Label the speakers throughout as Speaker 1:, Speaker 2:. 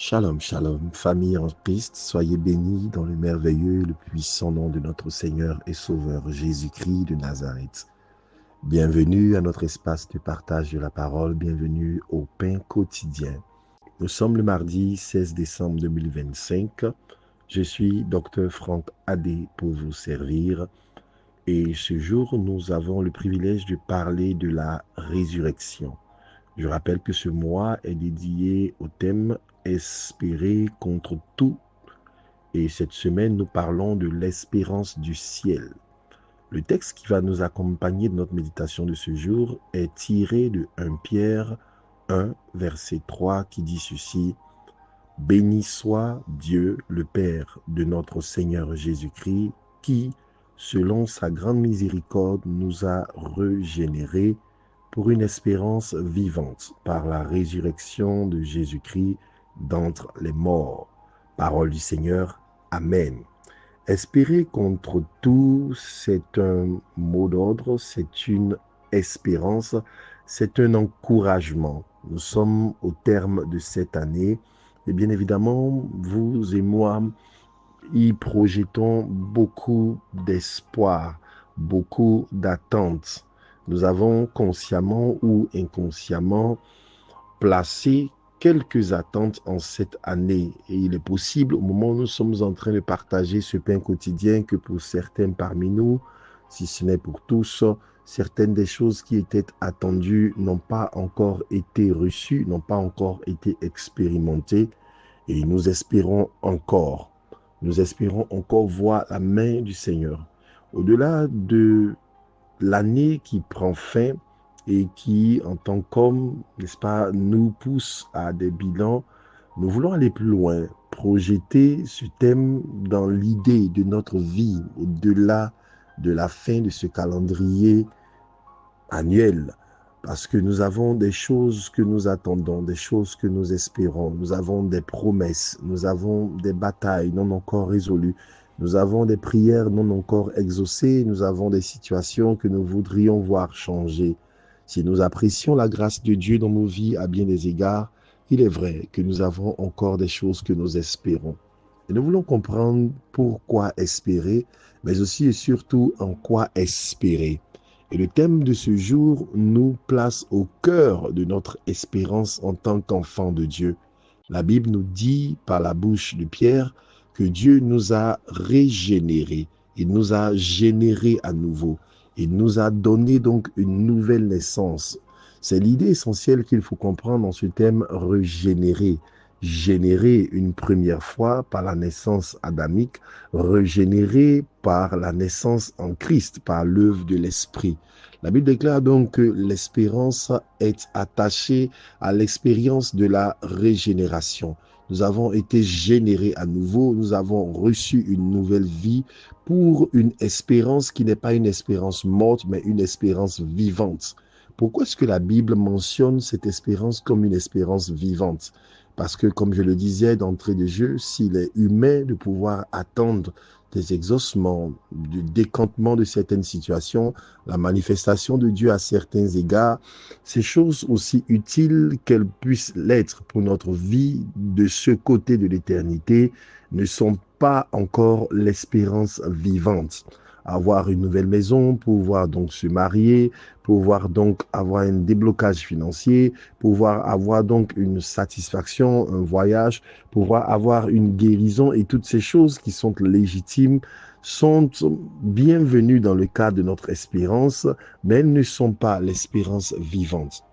Speaker 1: Shalom, shalom, famille en Christ, soyez bénis dans le merveilleux et le puissant nom de notre Seigneur et Sauveur Jésus-Christ de Nazareth. Bienvenue à notre espace de partage de la parole, bienvenue au pain quotidien. Nous sommes le mardi 16 décembre 2025. Je suis Dr Franck Adé pour vous servir et ce jour, nous avons le privilège de parler de la résurrection. Je rappelle que ce mois est dédié au thème « Espérer contre tout » et cette semaine, nous parlons de l'espérance du ciel. Le texte qui va nous accompagner de notre méditation de ce jour est tiré de 1 Pierre 1, verset 3 qui dit ceci : « Béni soit Dieu, le Père de notre Seigneur Jésus-Christ, qui, selon sa grande miséricorde, nous a régénérés pour une espérance vivante par la résurrection de Jésus-Christ d'entre les morts. » Parole du Seigneur. Amen. Espérer contre tout, c'est un mot d'ordre, c'est une espérance, c'est un encouragement. Nous sommes au terme de cette année et bien évidemment, vous et moi y projetons beaucoup d'espoir, beaucoup d'attentes. Nous avons consciemment ou inconsciemment placé quelques attentes en cette année. Et il est possible, au moment où nous sommes en train de partager ce pain quotidien, que pour certains parmi nous, si ce n'est pour tous, certaines des choses qui étaient attendues n'ont pas encore été reçues, n'ont pas encore été expérimentées. Et nous espérons encore voir la main du Seigneur. Au-delà de l'année qui prend fin et qui, en tant qu'homme, n'est-ce pas, nous pousse à des bilans, nous voulons aller plus loin, projeter ce thème dans l'idée de notre vie, au-delà de la fin de ce calendrier annuel. Parce que nous avons des choses que nous attendons, des choses que nous espérons. Nous avons des promesses, nous avons des batailles non encore résolues. Nous avons des prières non encore exaucées. Nous avons des situations que nous voudrions voir changer. Si nous apprécions la grâce de Dieu dans nos vies à bien des égards, il est vrai que nous avons encore des choses que nous espérons. Et nous voulons comprendre pourquoi espérer, mais aussi et surtout en quoi espérer. Et le thème de ce jour nous place au cœur de notre espérance en tant qu'enfants de Dieu. La Bible nous dit par la bouche de Pierre que Dieu nous a régénérés, il nous a générés à nouveau, il nous a donné donc une nouvelle naissance. C'est l'idée essentielle qu'il faut comprendre dans ce thème régénérer. Généré une première fois par la naissance adamique, régénéré par la naissance en Christ, par l'œuvre de l'Esprit. La Bible déclare donc que l'espérance est attachée à l'expérience de la régénération. Nous avons été générés à nouveau, nous avons reçu une nouvelle vie pour une espérance qui n'est pas une espérance morte, mais une espérance vivante. Pourquoi est-ce que la Bible mentionne cette espérance comme une espérance vivante ? Parce que, comme je le disais d'entrée de jeu, s'il est humain de pouvoir attendre des exaucements, du décantement de certaines situations, la manifestation de Dieu à certains égards, ces choses aussi utiles qu'elles puissent l'être pour notre vie de ce côté de l'éternité, ne sont pas encore l'espérance vivante. Avoir une nouvelle maison, pouvoir donc se marier, pouvoir donc avoir un déblocage financier, pouvoir avoir donc une satisfaction, un voyage, pouvoir avoir une guérison et toutes ces choses qui sont légitimes sont bienvenues dans le cadre de notre espérance, mais elles ne sont pas l'espérance vivante.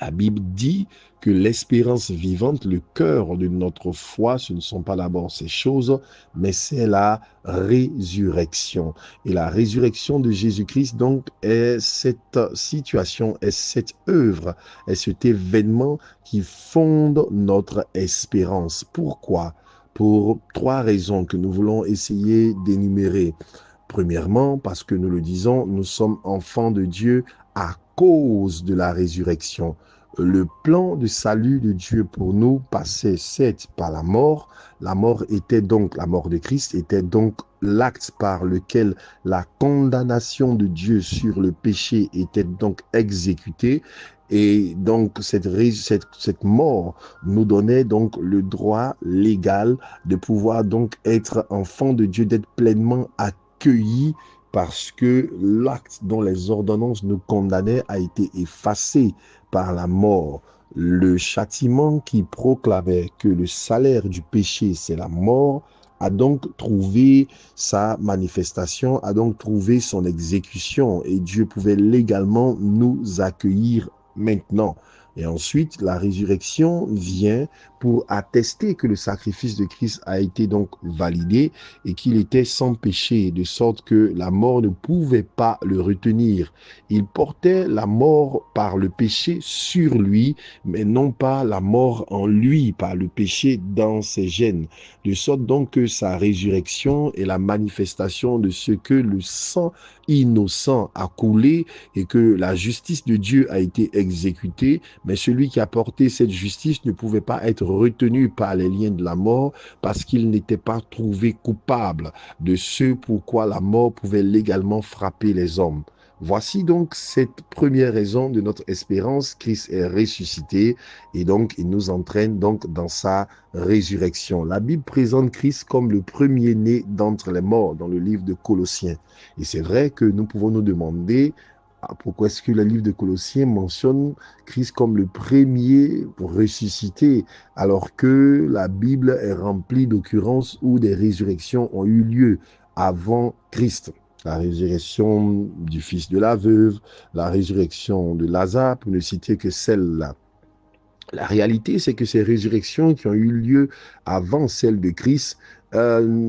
Speaker 1: La Bible dit que l'espérance vivante, le cœur de notre foi, ce ne sont pas d'abord ces choses, mais c'est la résurrection. Et la résurrection de Jésus-Christ, donc, est cette situation, est cette œuvre, est cet événement qui fonde notre espérance. Pourquoi ? Pour 3 raisons que nous voulons essayer d'énumérer. Premièrement, parce que nous le disons, nous sommes enfants de Dieu à cause de la résurrection. Le plan de salut de Dieu pour nous passait certes par la mort. La mort de Christ était donc l'acte par lequel la condamnation de Dieu sur le péché était donc exécutée. Et donc, cette mort nous donnait donc le droit légal de pouvoir donc être enfant de Dieu, d'être pleinement accueillis parce que l'acte dont les ordonnances nous condamnaient a été effacé par la mort. Le châtiment qui proclamait que le salaire du péché, c'est la mort, a donc trouvé sa manifestation, a donc trouvé son exécution et Dieu pouvait légalement nous accueillir maintenant. Et ensuite, la résurrection vient pour attester que le sacrifice de Christ a été donc validé et qu'il était sans péché, de sorte que la mort ne pouvait pas le retenir. Il portait la mort par le péché sur lui, mais non pas la mort en lui, par le péché dans ses gènes. De sorte donc que sa résurrection est la manifestation de ce que le sang innocent a coulé et que la justice de Dieu a été exécutée, mais celui qui a porté cette justice ne pouvait pas être retenu par les liens de la mort parce qu'il n'était pas trouvé coupable de ce pourquoi la mort pouvait légalement frapper les hommes. Voici donc cette première raison de notre espérance. Christ est ressuscité et donc il nous entraîne donc dans sa résurrection. La Bible présente Christ comme le premier-né d'entre les morts dans le livre de Colossiens. Et c'est vrai que nous pouvons nous demander pourquoi est-ce que le livre de Colossiens mentionne Christ comme le premier ressuscité alors que la Bible est remplie d'occurrences où des résurrections ont eu lieu avant Christ. La résurrection du fils de la veuve, la résurrection de Lazare, pour ne citer que celle-là. La réalité, c'est que ces résurrections qui ont eu lieu avant celle de Christ,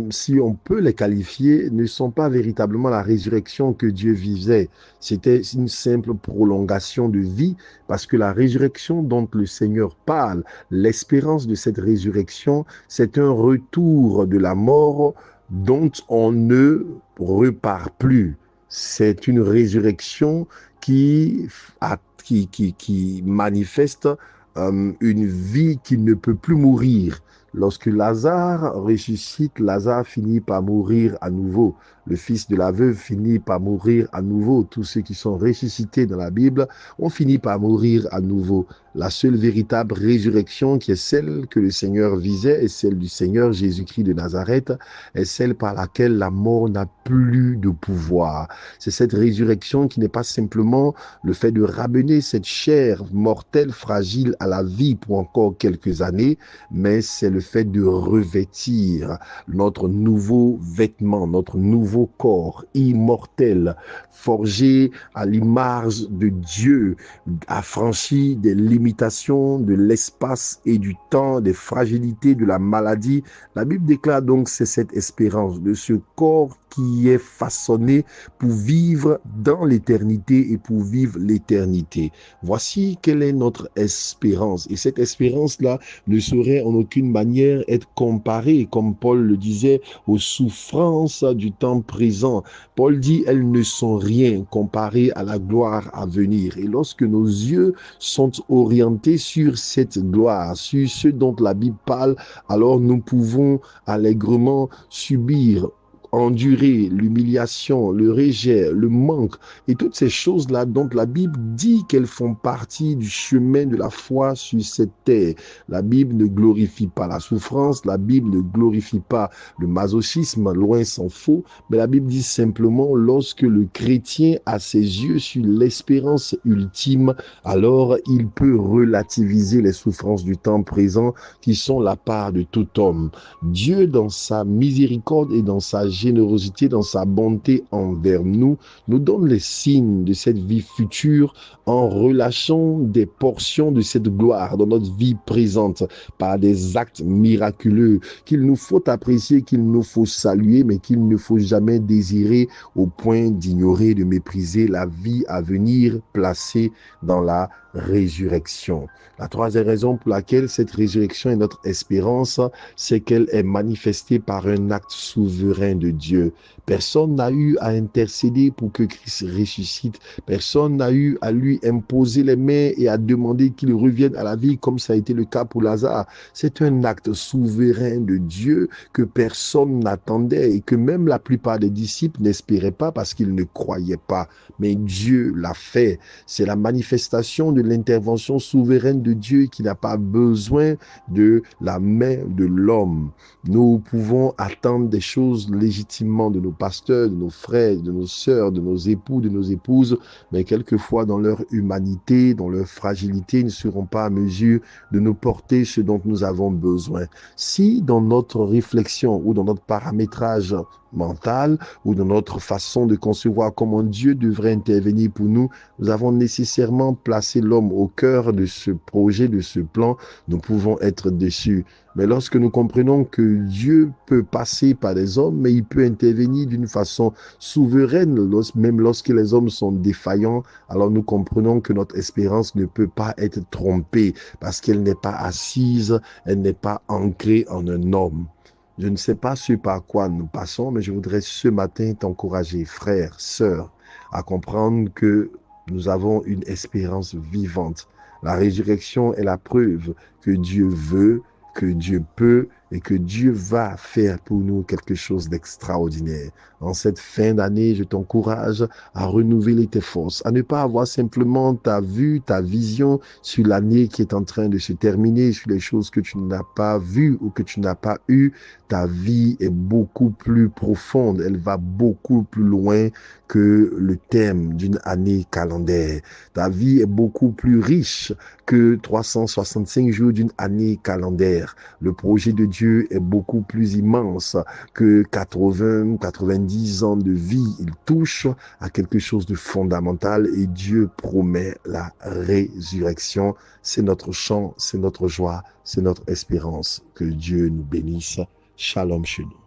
Speaker 1: si on peut les qualifier, ne sont pas véritablement la résurrection que Dieu visait. C'était une simple prolongation de vie, parce que la résurrection dont le Seigneur parle, l'espérance de cette résurrection, c'est un retour de la mort dont on ne repart plus. C'est une résurrection qui manifeste une vie qui ne peut plus mourir. Lorsque Lazare ressuscite, Lazare finit par mourir à nouveau. Le fils de la veuve finit par mourir à nouveau. Tous ceux qui sont ressuscités dans la Bible ont fini par mourir à nouveau. La seule véritable résurrection qui est celle que le Seigneur visait est celle du Seigneur Jésus-Christ de Nazareth, est celle par laquelle la mort n'a plus de pouvoir. C'est cette résurrection qui n'est pas simplement le fait de ramener cette chair mortelle, fragile à la vie pour encore quelques années, mais c'est le fait de revêtir notre nouveau vêtement, notre nouveau corps immortel, forgé à l'image de Dieu, affranchi des limitations de l'espace et du temps, des fragilités de la maladie. La Bible déclare donc c'est cette espérance de ce corps qui est façonné pour vivre dans l'éternité et pour vivre l'éternité. Voici quelle est notre espérance. Et cette espérance-là ne saurait en aucune manière être comparée, comme Paul le disait, aux souffrances du temps présent. Paul dit, elles ne sont rien comparées à la gloire à venir. Et lorsque nos yeux sont orientés sur cette gloire, sur ce dont la Bible parle, alors nous pouvons allègrement subir, endurer l'humiliation, le rejet, le manque et toutes ces choses-là dont la Bible dit qu'elles font partie du chemin de la foi sur cette terre. La Bible ne glorifie pas la souffrance, la Bible ne glorifie pas le masochisme, loin s'en faut, mais la Bible dit simplement lorsque le chrétien a ses yeux sur l'espérance ultime, alors il peut relativiser les souffrances du temps présent qui sont la part de tout homme. Dieu, dans sa miséricorde et dans sa générosité, dans sa bonté envers nous, nous donne les signes de cette vie future en relâchant des portions de cette gloire dans notre vie présente par des actes miraculeux qu'il nous faut apprécier, qu'il nous faut saluer, mais qu'il ne faut jamais désirer au point d'ignorer, de mépriser la vie à venir placée dans la résurrection. La troisième raison pour laquelle cette résurrection est notre espérance, c'est qu'elle est manifestée par un acte souverain de de Dieu. Personne n'a eu à intercéder pour que Christ ressuscite. Personne n'a eu à lui imposer les mains et à demander qu'il revienne à la vie comme ça a été le cas pour Lazare. C'est un acte souverain de Dieu que personne n'attendait et que même la plupart des disciples n'espéraient pas parce qu'ils ne croyaient pas. Mais Dieu l'a fait. C'est la manifestation de l'intervention souveraine de Dieu qui n'a pas besoin de la main de l'homme. Nous pouvons attendre des choses légitimement de nos pasteurs, de nos frères, de nos sœurs, de nos époux, de nos épouses, mais quelquefois dans leur humanité, dans leur fragilité, ils ne seront pas à mesure de nous porter ce dont nous avons besoin. Si dans notre réflexion ou dans notre paramétrage mental ou dans notre façon de concevoir comment Dieu devrait intervenir pour nous, nous avons nécessairement placé l'homme au cœur de ce projet, de ce plan, nous pouvons être déçus. Mais lorsque nous comprenons que Dieu peut passer par des hommes, mais il peut intervenir d'une façon souveraine, même lorsque les hommes sont défaillants, alors nous comprenons que notre espérance ne peut pas être trompée parce qu'elle n'est pas assise, elle n'est pas ancrée en un homme. Je ne sais pas ce par quoi nous passons, mais je voudrais ce matin t'encourager, frère, sœur, à comprendre que nous avons une espérance vivante. La résurrection est la preuve que Dieu veut, que Dieu peut et que Dieu va faire pour nous quelque chose d'extraordinaire. En cette fin d'année, je t'encourage à renouveler tes forces, à ne pas avoir simplement ta vue, ta vision sur l'année qui est en train de se terminer, sur les choses que tu n'as pas vues ou que tu n'as pas eues. Ta vie est beaucoup plus profonde, elle va beaucoup plus loin que le thème d'une année calendaire. Ta vie est beaucoup plus riche que 365 jours d'une année calendaire. Le projet de Dieu est beaucoup plus immense que 80, 90 ans de vie. Il touche à quelque chose de fondamental et Dieu promet la résurrection. C'est notre chant, c'est notre joie, c'est notre espérance. Que Dieu nous bénisse. Shalom chez nous.